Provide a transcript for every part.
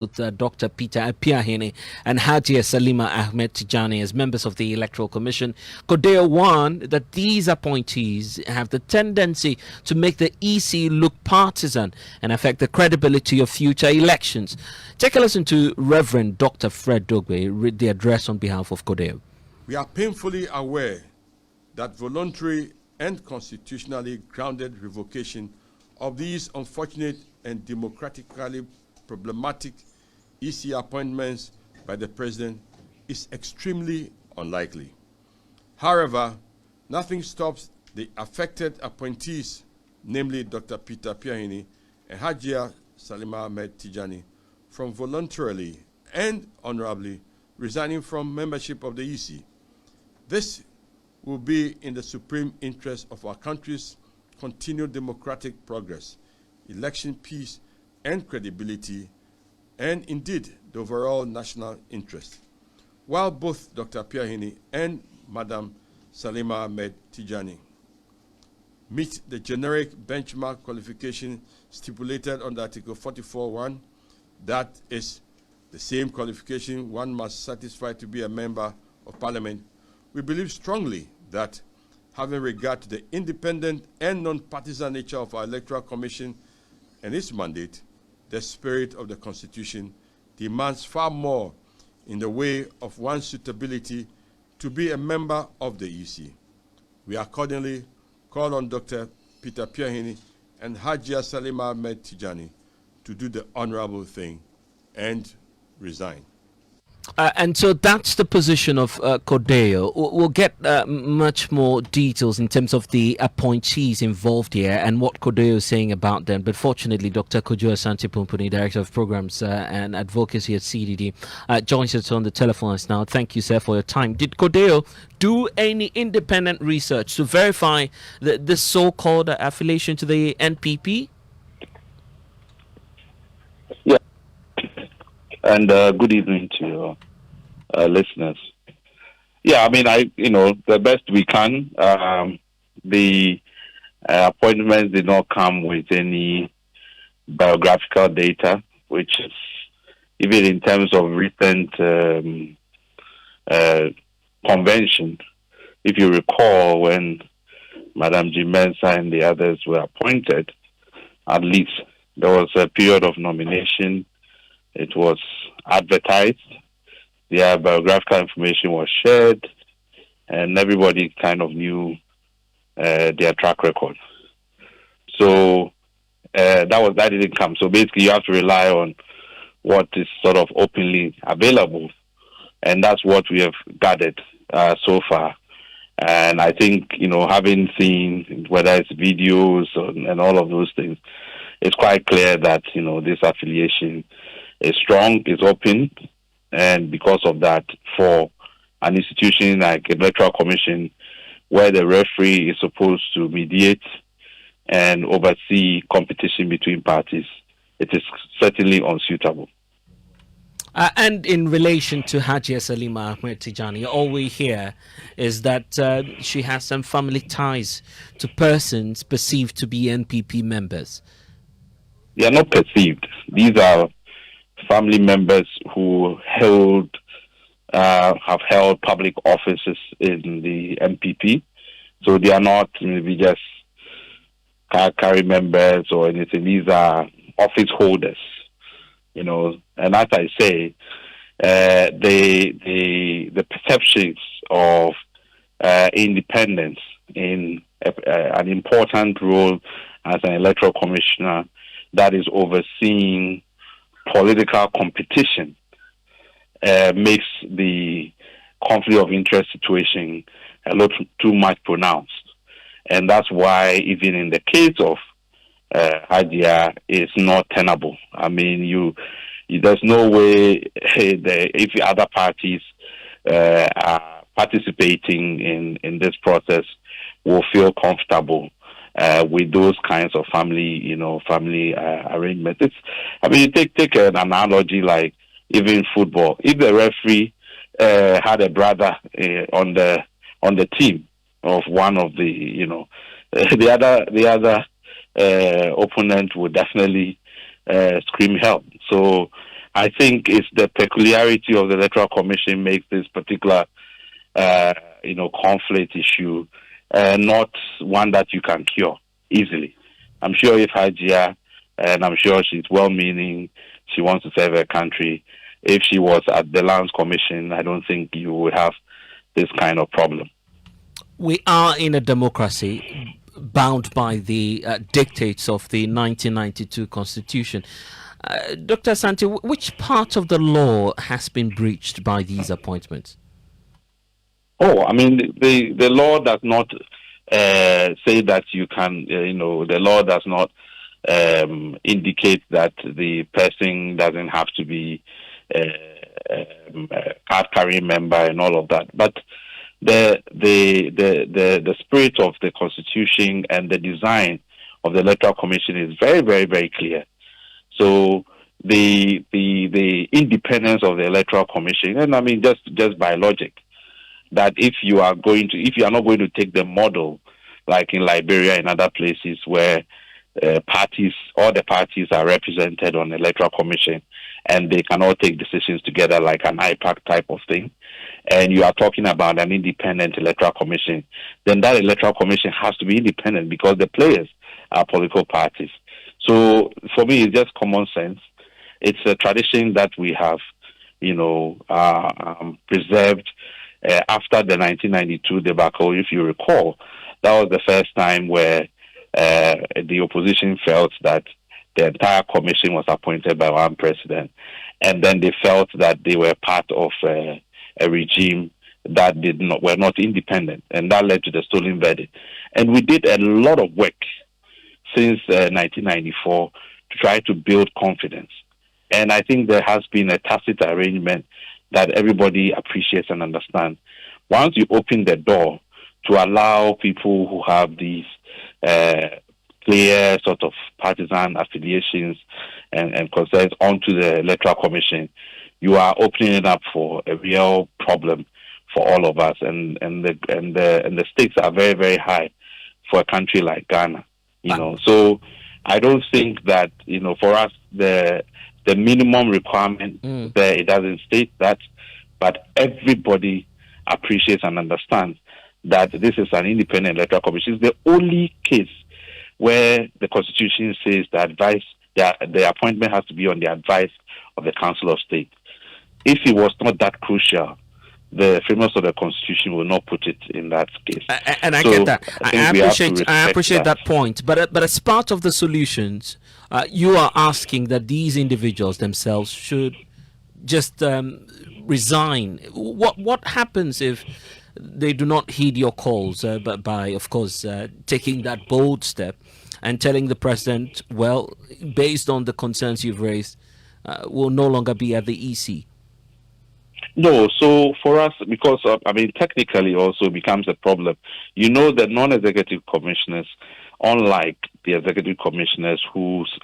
Dr. Peter Apiahene and Hajia Salima Ahmed Tijani as members of the Electoral Commission. CODEO warned that these appointees have the tendency to make the EC look partisan and affect the credibility of future elections. Take a listen to Reverend Dr. Fred Dogbe read the address on behalf of CODEO. We are painfully aware that voluntary and constitutionally grounded revocation of these unfortunate and democratically problematic EC appointments by the President is extremely unlikely. However, nothing stops the affected appointees, namely Dr. Peter Apiahene and Hajia Salima Ahmed Tijani, from voluntarily and honorably resigning from membership of the EC. This will be in the supreme interest of our country's continued democratic progress, election peace, and credibility, and indeed the overall national interest. While both Dr. Apiahene and Madam Salima Ahmed Tijani meet the generic benchmark qualification stipulated under Article 44(1), that is the same qualification one must satisfy to be a member of Parliament, we believe strongly that, having regard to the independent and non-partisan nature of our Electoral Commission and its mandate, the spirit of the Constitution demands far more in the way of one's suitability to be a member of the EC. We accordingly call on Dr. Peter Apiahene and Hajia Salima Ahmed Tijani to do the honorable thing and resign. And so that's the position of CODEO. We'll get much more details in terms of the appointees involved here and what CODEO is saying about them. But fortunately, Dr. Kojo Asante Pumpuni, Director of Programs and Advocacy at CDD, joins us on the telephone now. Thank you, sir, for your time. Did CODEO do any independent research to verify this so-called affiliation to the NPP? Yeah. And good evening to your listeners. Yeah, I mean, the best we can. The appointments did not come with any biographical data, which is, even in terms of recent convention, if you recall, when Madam Jimensa and the others were appointed, at least there was a period of nomination. It was advertised, their biographical information was shared, and everybody kind of knew their track record. So that didn't come. So basically, you have to rely on what is sort of openly available, and that's what we have gathered so far. And I think, having seen whether it's videos and all of those things, it's quite clear that, this affiliation is strong, is open, and because of that, for an institution like Electoral Commission, where the referee is supposed to mediate and oversee competition between parties, it is certainly unsuitable. And in relation to Hajia Salima Ahmed Tijani, all we hear is that she has some family ties to persons perceived to be NPP members. They are not perceived. These are family members who have held public offices in the MPP. So they are not maybe just carry members or anything. These are office holders, And as I say, the perceptions of independence in an important role as an electoral commissioner that is overseeing political competition makes the conflict of interest situation a lot too much pronounced. And that's why even in the case of Hajia, it's not tenable. I mean, there's no way if the other parties are participating in this process will feel comfortable with those kinds of family arrangements. You take an analogy like even football. If the referee had a brother on the team of one of the other opponent would definitely scream help. So I think it's the peculiarity of the Electoral Commission makes this particular, conflict issue not one that you can cure easily. I'm sure if Hajia, and I'm sure she's well-meaning, she wants to serve her country, if she was at the Lands Commission, I don't think you would have this kind of problem. We are in a democracy bound by the dictates of the 1992 Constitution. Dr. Santi, which part of the law has been breached by these appointments? Oh, I mean, the law does not say that you can, the law does not indicate that the person doesn't have to be a card-carrying member and all of that. But the spirit of the Constitution and the design of the Electoral Commission is very, very, very clear. So the independence of the Electoral Commission, and I mean just by logic, that if you are not going to take the model like in Liberia and other places where all the parties are represented on the Electoral Commission and they can all take decisions together like an IPAC type of thing, and you are talking about an independent Electoral Commission, then that Electoral Commission has to be independent because the players are political parties. So for me, it's just common sense. It's a tradition that we have, preserved after the 1992 debacle. If you recall, that was the first time where the opposition felt that the entire commission was appointed by one president, and then they felt that they were part of a regime that were not independent, and that led to the stolen verdict. And we did a lot of work since 1994 to try to build confidence. And I think there has been a tacit arrangement that everybody appreciates and understands. Once you open the door to allow people who have these clear sort of partisan affiliations and concerns onto the Electoral Commission, you are opening it up for a real problem for all of us. And the stakes are very, very high for a country like Ghana. So I don't think that, for us, the minimum requirement there, it doesn't state that, but everybody appreciates and understands that this is an independent Electoral Commission. It's the only case where the Constitution says the appointment has to be on the advice of the Council of State. If it was not that crucial, the framers of the Constitution will not put it in that case. And I get that. I appreciate that point. But as part of the solutions, you are asking that these individuals themselves should just resign. What happens if they do not heed your calls by, of course, taking that bold step and telling the president, well, based on the concerns you've raised, will no longer be at the EC? No, so for us, because technically also becomes a problem. The non-executive commissioners, unlike the executive commissioners whose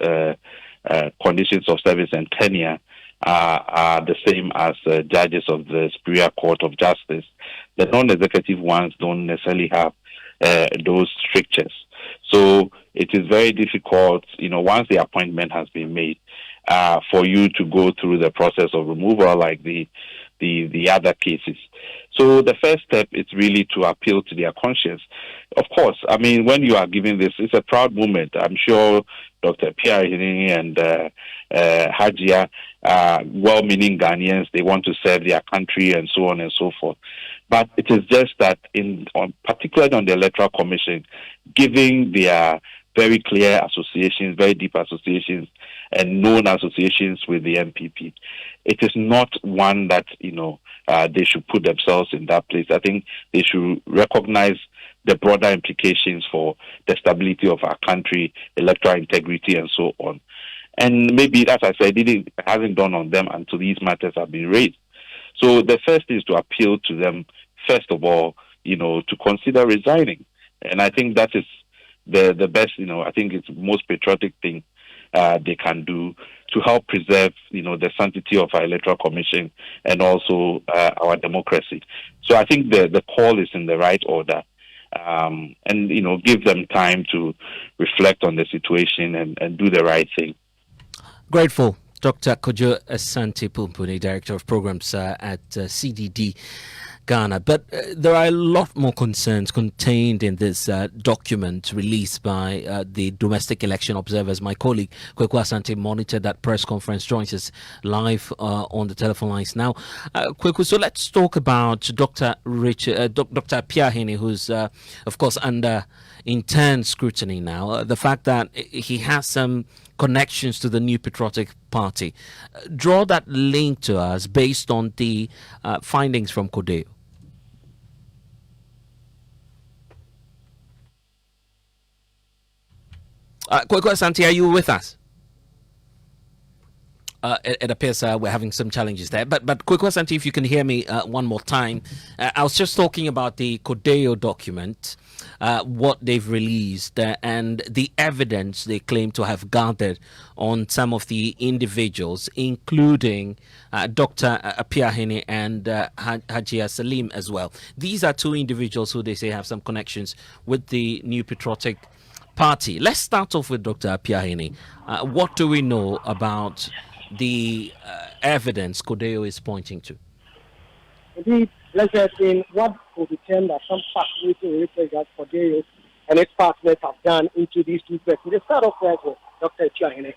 conditions of service and tenure are the same as judges of the Superior Court of Justice, the non-executive ones don't necessarily have those strictures. So it is very difficult, once the appointment has been made, for you to go through the process of removal like the other cases. So the first step is really to appeal to their conscience. Of course, when you are giving this, it's a proud moment. I'm sure Dr. Pierre Hini and Hajia are well-meaning Ghanaians. They want to serve their country and so on and so forth. But it is just that, particularly on the Electoral Commission, giving their very clear associations, very deep associations, and known associations with the MPP, it is not one that they should put themselves in that place. I think they should recognize the broader implications for the stability of our country, electoral integrity, and so on. And maybe, as I said, it hasn't dawned on them until these matters have been raised. So the first is to appeal to them, first of all, to consider resigning. And I think that is the best, I think it's the most patriotic thing they can do to help preserve, the sanctity of our Electoral Commission and also our democracy. So I think the call is in the right order. And give them time to reflect on the situation and do the right thing. Grateful. Dr. Kojo Asante Pumpuni, Director of Programs at CDD Ghana. But there are a lot more concerns contained in this document released by the domestic election observers. My colleague Kweku Asante monitored that press conference, joins us live on the telephone lines now. Kweku, so let's talk about Dr. Dr. Piahini, who's, of course, under intense scrutiny now. The fact that he has some connections to the New Patriotic Party. Draw that link to us based on the findings from CODEO. Kweku Asante, are you with us? It appears we're having some challenges there. But Kweku Asante, if you can hear me one more time. I was just talking about the CODEO document, what they've released, and the evidence they claim to have gathered on some of the individuals, including Dr. Piahini and Hajia Salim as well. These are two individuals who they say have some connections with the New Patriotic Party. Let's start off with Dr. Piahini. What do we know about the evidence CODEO is pointing to? Indeed, let's say in what will be termed as some fact-written research that CODEO and its partners have done into these two persons. They start off with Dr. Piahini,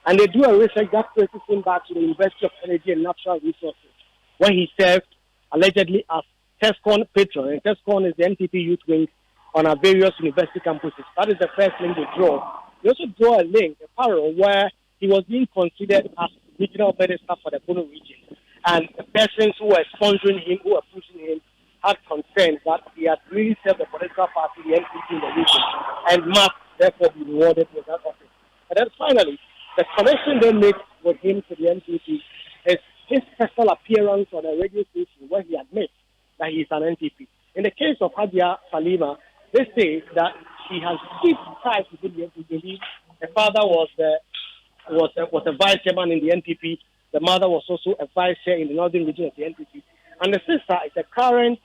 and they do a research that traces him back to the University of Energy and Natural Resources, where he served allegedly as TESCON patron, and TESCON is the NPP youth wing on our various university campuses. That is the first link they draw. They also draw a link, a parallel, where he was being considered as regional minister for the Bono region. And the persons who were sponsoring him, who were pushing him, had concerns that he had really served the political party, the NPP in the region, and must therefore be rewarded with that office. And then finally, the connection they make with him to the NPP is his personal appearance on a radio station where he admits that he is an NPP. In the case of Hajia Salima, they say that she has deep ties within the NPP. The father was a vice chairman in the NPP. The mother was also a vice chair in the northern region of the NPP. And the sister is the current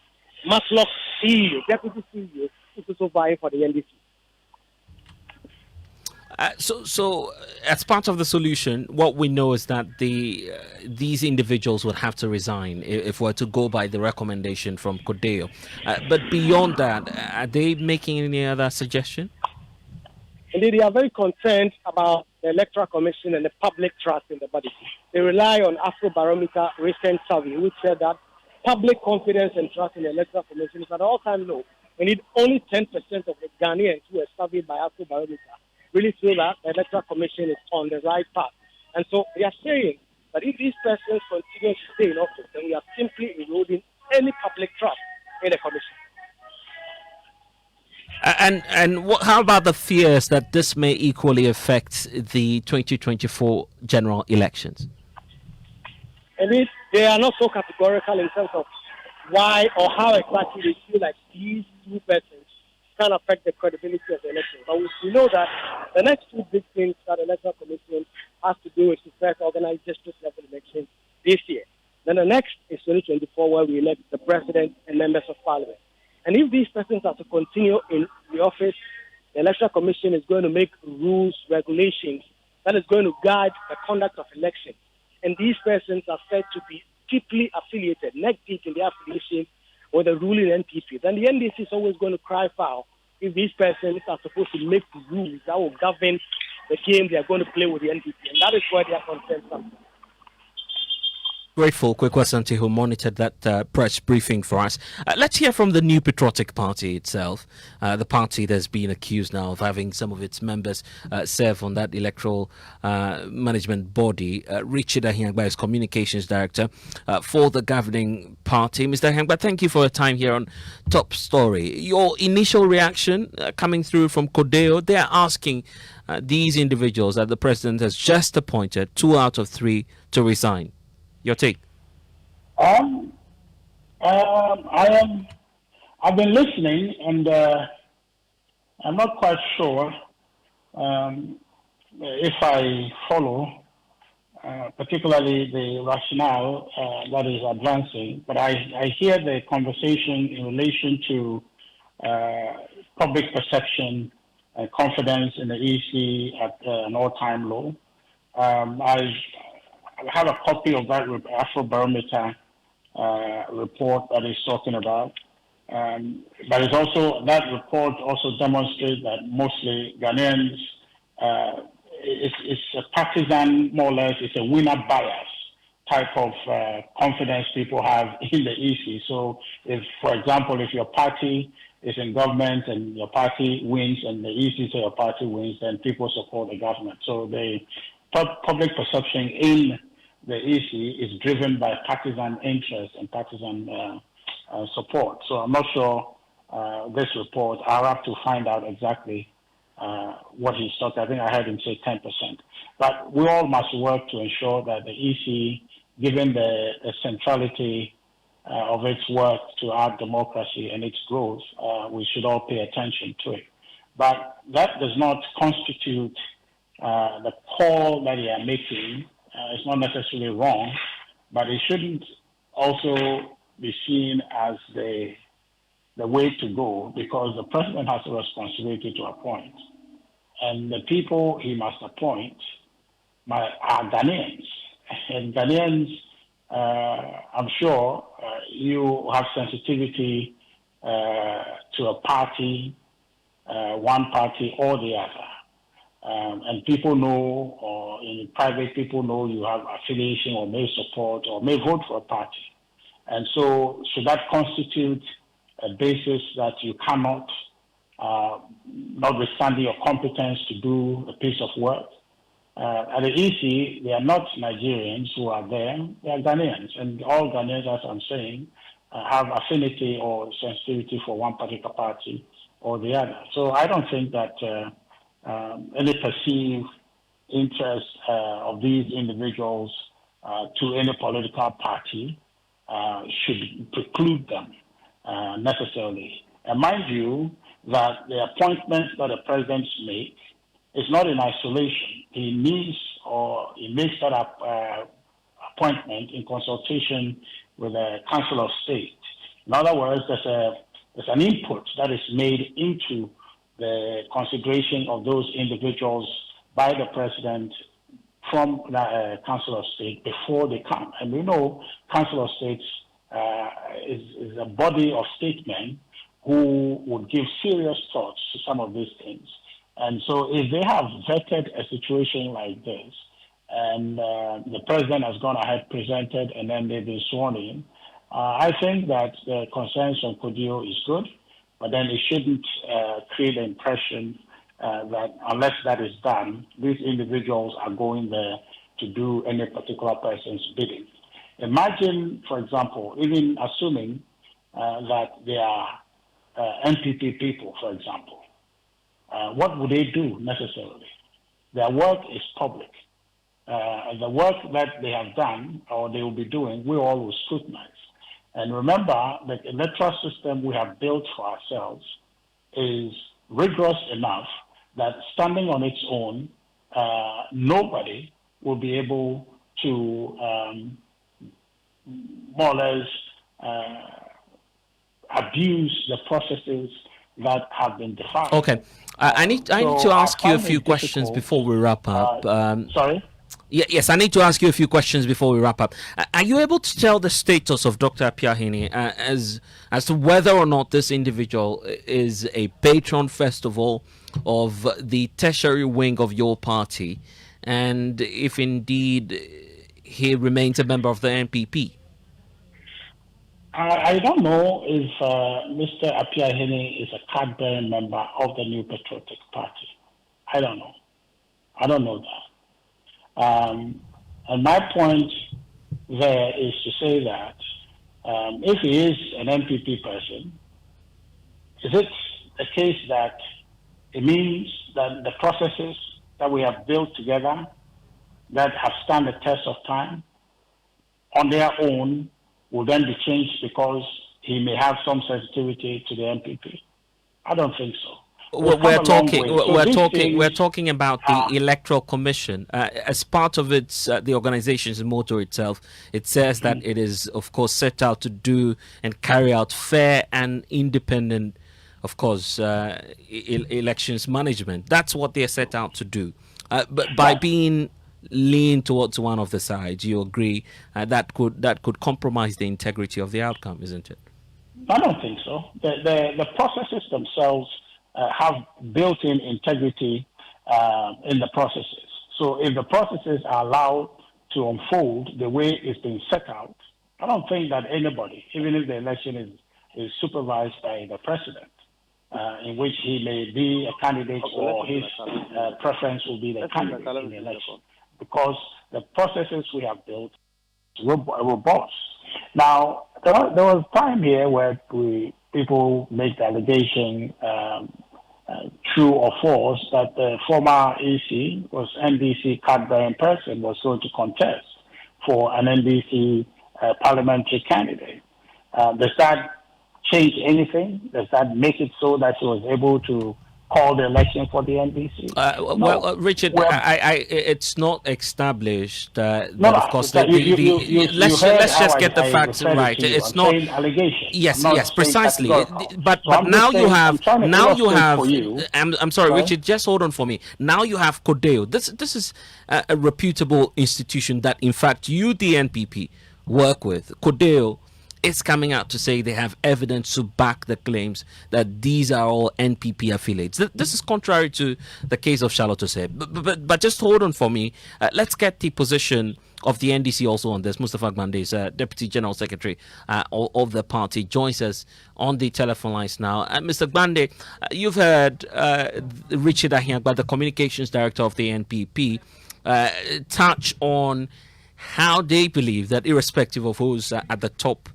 Matlock CEO, deputy CEO, who's also vying for the NDC. So, as part of the solution, what we know is that these individuals would have to resign if we're to go by the recommendation from CODEO. But beyond that, are they making any other suggestion? Indeed, they are very concerned about the Electoral Commission and the public trust in the body. They rely on Afrobarometer recent survey, which said that public confidence and trust in the Electoral Commission is at an all-time low. Indeed, only 10% of the Ghanaians who were surveyed by Afrobarometer really feel that the Electoral Commission is on the right path. And so they are saying that if these persons continue to stay in office, then we are simply eroding any public trust in the Commission. How about the fears that this may equally affect the 2024 general elections? Indeed, they are not so categorical in terms of why or how exactly they feel like these two persons can affect the credibility of the election. But we know that the next two big things that the Electoral Commission has to do is to first organize district level elections this year. Then the next is 2024, where we elect the president and members of parliament. And if these persons are to continue in the office, the Electoral Commission is going to make rules, regulations that is going to guide the conduct of elections. And these persons are said to be deeply affiliated, neck deep in their affiliation with the ruling NPP. Then the NDC is always going to cry foul if these persons are supposed to make rules that will govern the game they are going to play with the NPP. And that is where they are concerned sometimes. Grateful, Kweku Asante, who monitored that press briefing for us. Let's hear from the New Patriotic Party itself, the party that's been accused now of having some of its members serve on that electoral management body. Richard Ahiangba is Communications Director for the governing party. Mr. Ahiangba, thank you for your time here on Top Story. Your initial reaction coming through from CODEO, they're asking these individuals that the president has just appointed, 2 out of 3, to resign. Your take? I've been listening, and I'm not quite sure if I follow, particularly the rationale that is advancing. But I hear the conversation in relation to public perception and confidence in the EC at an all-time low. have a copy of that Afrobarometer report that he's talking about. But it's also, that report also demonstrates that mostly Ghanaians, it's a partisan, more or less, it's a winner bias type of confidence people have in the EC. So if, for example, if your party is in government and your party wins and the EC say your party wins, then people support the government. So the public perception in the EC is driven by partisan interest and partisan support. So I'm not sure this report, I'll have to find out exactly what he's talking. I think I heard him say 10%. But we all must work to ensure that the EC, given the centrality of its work to our democracy and its growth, we should all pay attention to it. But that does not constitute the call that they are making. It's not necessarily wrong, but it shouldn't also be seen as the way to go, because the president has a responsibility to appoint. And the people he must appoint are Ghanaians. And Ghanaians, I'm sure you have sensitivity to a party, one party or the other. And people know, or in private, people know you have affiliation or may support or may vote for a party. And so should that constitute a basis that you cannot, notwithstanding your competence to do a piece of work? At the EC, they are not Nigerians who are there, they are Ghanaians. And all Ghanaians, as I'm saying, have affinity or sensitivity for one particular party or the other. So I don't think that any perceived interest of these individuals to any political party should preclude them necessarily. And mind you, that the appointments that the presidents make is not in isolation. He needs, or he makes that appointment in consultation with the Council of State. In other words, there's an input that is made into the consideration of those individuals by the president from the Council of State before they come. And we know Council of States is a body of statesmen who would give serious thoughts to some of these things. And so if they have vetted a situation like this, and the president has gone ahead, presented, and then they've been sworn in, I think that the consensus on CODEO is good, but then it shouldn't create the impression that unless that is done, these individuals are going there to do any particular person's bidding. Imagine, for example, even assuming that they are NPP people, for example, what would they do necessarily? Their work is public. The work that they have done or they will be doing, we all will scrutinize. And remember, the electoral system we have built for ourselves is rigorous enough that standing on its own, nobody will be able to more or less abuse the processes that have been defined. Okay. I need to ask you a few questions before we wrap up. Sorry? Yes, I need to ask you a few questions before we wrap up. Are you able to tell the status of Dr. Apiahene as to whether or not this individual is a patron, first of all, of the tertiary wing of your party, and if indeed he remains a member of the NPP? I don't know if Mr. Apiahene is a card-bearing member of the New Patriotic Party. I don't know. I don't know that. And my point there is to say that if he is an NPP person, is it the case that it means that the processes that we have built together that have stand the test of time on their own will then be changed because he may have some sensitivity to the NPP? I don't think so. We're talking about the Electoral Commission. As part of its the organization's motto itself, it says that it is, of course, set out to do and carry out fair and independent, of course, elections management. That's what they're set out to do. But by being lean towards one of the sides, you agree that could compromise the integrity of the outcome, isn't it? I don't think so. The processes themselves have built-in integrity in the processes. So if the processes are allowed to unfold the way it's been set out, I don't think that anybody, even if the election is supervised by the president, in which he may be a candidate or his preference will be the candidate in the election, because the processes we have built are robust. Now, there was time here where people make the allegation, true or false, that the former EC was NDC card-bearing person was going to contest for an NDC parliamentary candidate. Does that change anything? Does that make it so that he was able to call the election for the NDC? Well, Richard, it's not established that, No, of course, let's just get the facts right. It's not allegation. Yes, precisely. But so now you have. I'm sorry, Richard. Just hold on for me. Now you have CODEO. This is a reputable institution that, in fact, you, the NPP, work with. CODEO is coming out to say they have evidence to back the claims that these are all NPP affiliates. This is contrary to the case of Charlotte Osei. But just hold on for me. Let's get the position of the NDC also on this. Mustafa Gbande, Deputy General Secretary of the party, joins us on the telephone lines now. Mr. Gbande, you've heard Richard Ahiagba, the Communications Director of the NPP, touch on how they believe that irrespective of who's at the top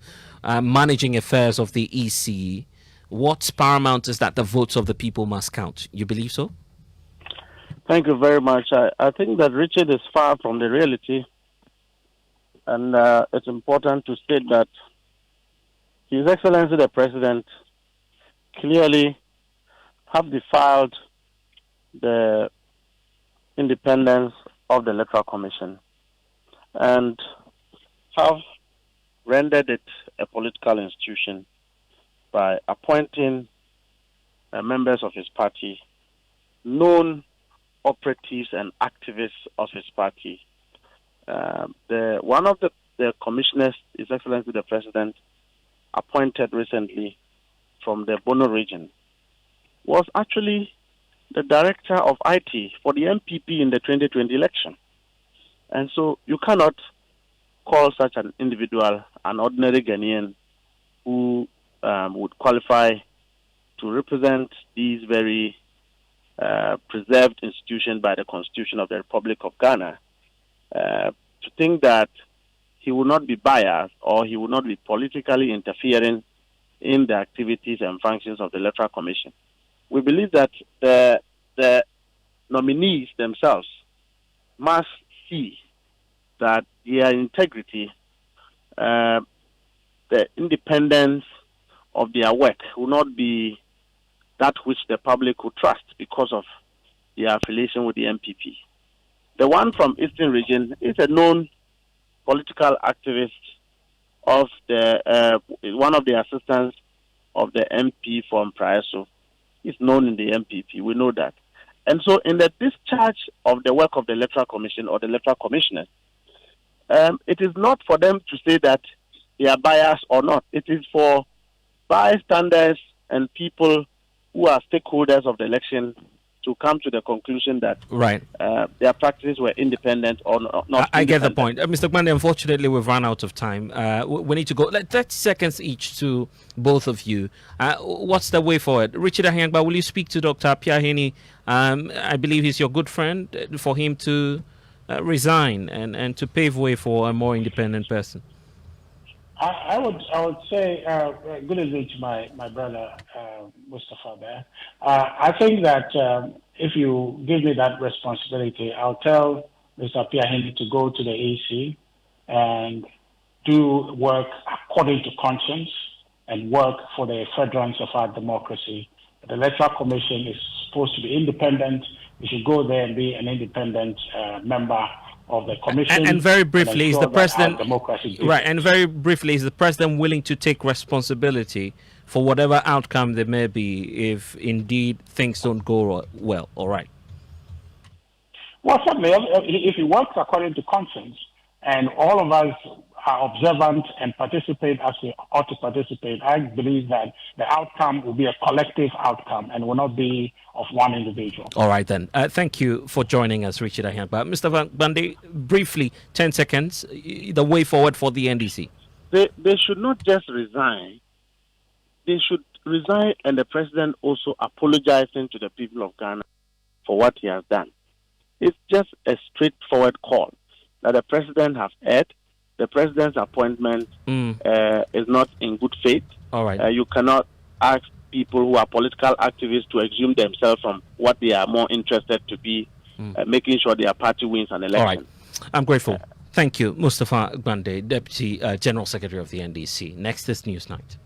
managing affairs of the EC, what's paramount is that the votes of the people must count. You believe so? Thank you very much. I think that Richard is far from the reality, and it's important to state that His Excellency the President clearly have defiled the independence of the Electoral Commission and have rendered it a political institution by appointing members of his party, known operatives and activists of his party. One of the commissioners, His Excellency the President, appointed recently from the Bono region, was actually the director of IT for the MPP in the 2020 election. And so you cannot call such an individual an ordinary Ghanaian who would qualify to represent these very preserved institutions by the Constitution of the Republic of Ghana. To think that he will not be biased or he will not be politically interfering in the activities and functions of the Electoral Commission. We believe that the nominees themselves must see that their integrity, the independence of their work will not be that which the public will trust because of their affiliation with the MPP. The one from Eastern Region is a known political activist of the one of the assistants of the MP from Praeso. He's known in the MPP. We know that. And so in the discharge of the work of the Electoral Commission or the Electoral Commissioners, it is not for them to say that they are biased or not. It is for bystanders and people who are stakeholders of the election to come to the conclusion that their practices were independent or not. I get the point. Mr. Gbande, unfortunately, we've run out of time. We need to go. 30 seconds each to both of you. What's the way forward? Richard Ahiagba, will you speak to Dr. Piaheni? I believe he's your good friend, for him to resign and to pave way for a more independent person. I would say good evening to my brother Mustafa there. I think that if you give me that responsibility, I'll tell Mr. Piaheni to go to the AC and do work according to conscience and work for the furtherance of our democracy. The Electoral Commission is supposed to be independent. We should go there and be an independent member of the commission. And very briefly, is the president And very briefly, is the president willing to take responsibility for whatever outcome there may be if indeed things don't go well? All right. Well, certainly, if he works according to conscience, and all of us are observant and participate as we ought to participate, I believe that the outcome will be a collective outcome and will not be of one individual. All right, then. Thank you for joining us, Richard Ahianba. Mr. Van Bundy, briefly, 10 seconds, the way forward for the NDC. They should not just resign. They should resign, and the president also apologizing to the people of Ghana for what he has done. It's just a straightforward call that the president has erred. The president's appointment is not in good faith. All right. You cannot ask people who are political activists to exhume themselves from what they are more interested to be, making sure their party wins an election. All right. I'm grateful. Thank you, Mustafa Gbande, Deputy General Secretary of the NDC. Next is Newsnight.